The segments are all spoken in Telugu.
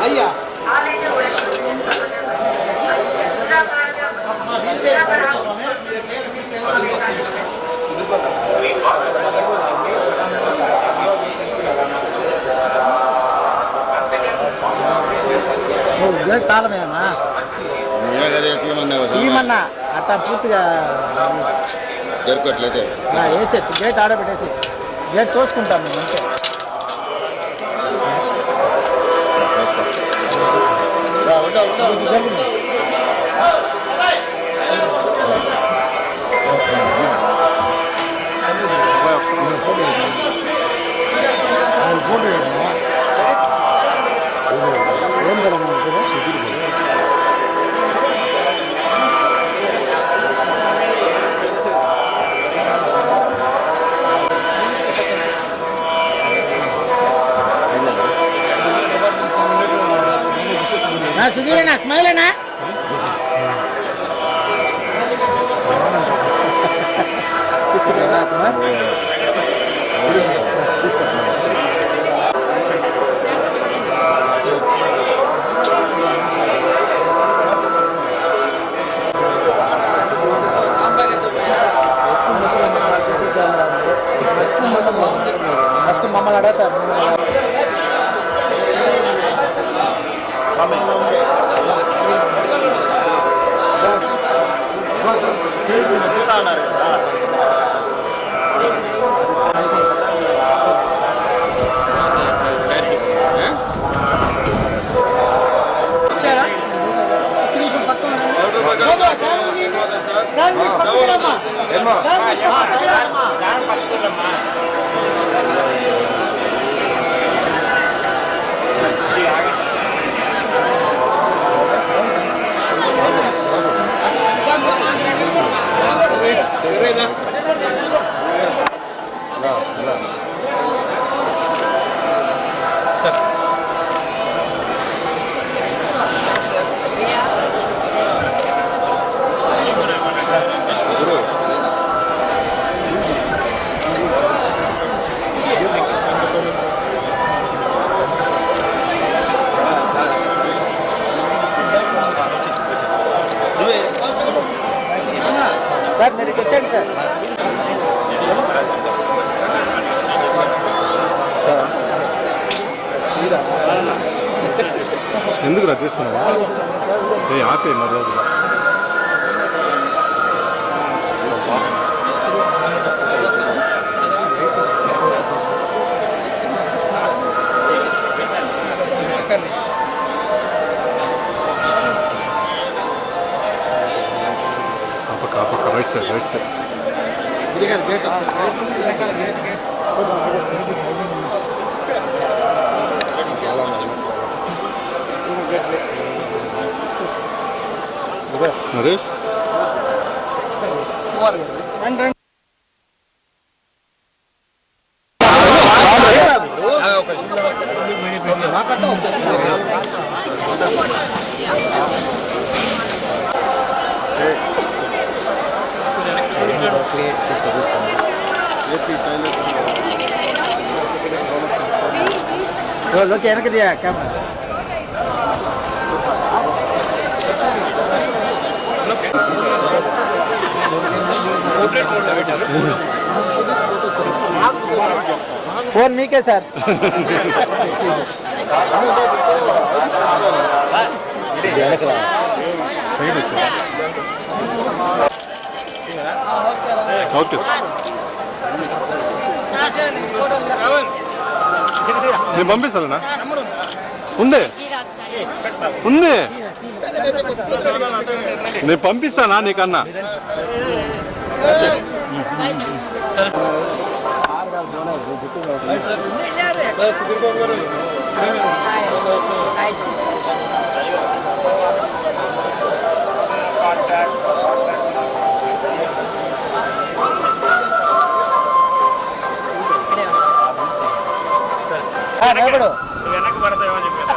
అయ్యా గేట్ తాళమేనా ఏమన్నా అట్లా పూర్తిగా జరుపుకోవట్లయితే వేసే గేట్ ఆడబెట్టేసి గేట్ తోసుకుంటాం మేము అంతే. సుధీరేనా స్మైలేనా ఫస్ట్ మమ్మల్ని అడుగుతారు. సార్ మీరు వచ్చండి సార్. ఎందుకు రద్దిస్తున్నావా? ఆపే మరి రోజు right side right side Naresh okay వెనక దియా కెమెరా. ఫోన్ మీకే సార్. ఓకే నేను పంపిస్తానా? ఉంది ఉంది నేను పంపిస్తానా నీకన్నా? వెనక్కి పడతాయో చెప్పారు.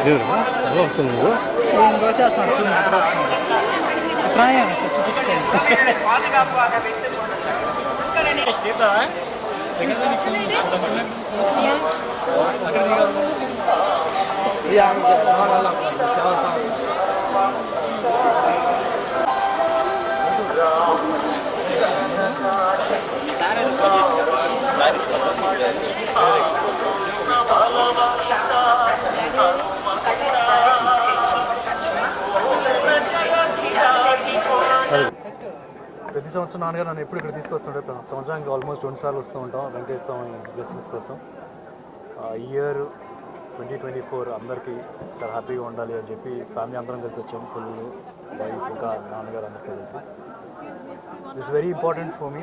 దేవుడా ఎలా వస్తుంది మీరు నేను వచ్చేస్తాను చూడండి ఎక్కడ వస్తున్నాను ప్రాయం చూపిస్తాను ప్రతి సంవత్సరం నాన్నగారు నన్ను ఎప్పుడు ఇక్కడ తీసుకొస్తుంటారు. సంవత్సరానికి ఆల్మోస్ట్ 2 సార్లు వస్తూ ఉంటాం వెంకటేశ్వర స్వామి బ్లెస్సింగ్స్ కోసం. ఈ ఇయర్ 2024 అందరికీ చాలా హ్యాపీగా ఉండాలి అని చెప్పి ఫ్యామిలీ అందరం కలిసి వచ్చాం. పిల్లలు, వైఫ్, ఇంకా నాన్నగారు అందరికీ కలిసి. This very important for me.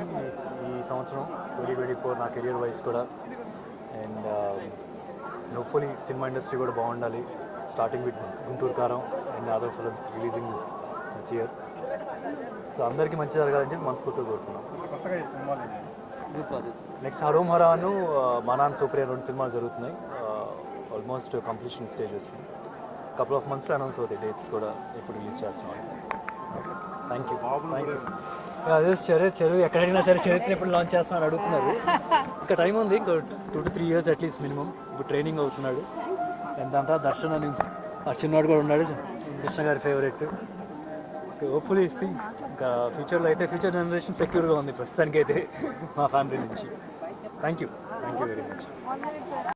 ఈ సంవత్సరం 2024 నా కెరియర్ వైజ్ కూడా. అండ్ హోప్ఫుల్లీ సినిమా ఇండస్ట్రీ కూడా బాగుండాలి. స్టార్టింగ్ విత్ గుంటూరు కారం and other films releasing this year. So అందరికీ మంచి జరగాలని చెప్పి మనస్ఫూర్తిగా కోరుతున్నాం. నెక్స్ట్ హరోం హరాను మా నాన్న సూపర్ 2 సినిమాలు జరుగుతున్నాయి. ఆల్మోస్ట్ కంప్లీషన్ స్టేజ్ వచ్చింది. కపుల్ ఆఫ్ మంత్స్లో అనౌన్స్ అవుతాయి డేట్స్ కూడా ఎప్పుడు రిలీజ్ చేస్తున్నాం. Thank you. అదే చెరువు ఎక్కడైనా సరే చరిత్ర ఎప్పుడు లాంచ్ చేస్తున్నాడు అడుగుతున్నారు. ఇంకా టైం ఉంది, ఇంకా 2 to 3 years అట్లీస్ట్ మినిమం. ఇప్పుడు ట్రైనింగ్ అవుతున్నాడు. అండ్ దాని తర్వాత దర్శన్ అని ఆ చిన్నవాడు కూడా ఉన్నాడు, కృష్ణ గారి ఫేవరెట్. సో హోప్ఫుల్లీ ఇంకా ఫ్యూచర్లో అయితే ఫ్యూచర్ జనరేషన్ సెక్యూర్గా ఉంది ప్రస్తుతానికైతే మా ఫ్యామిలీ నుంచి. Thank you very much.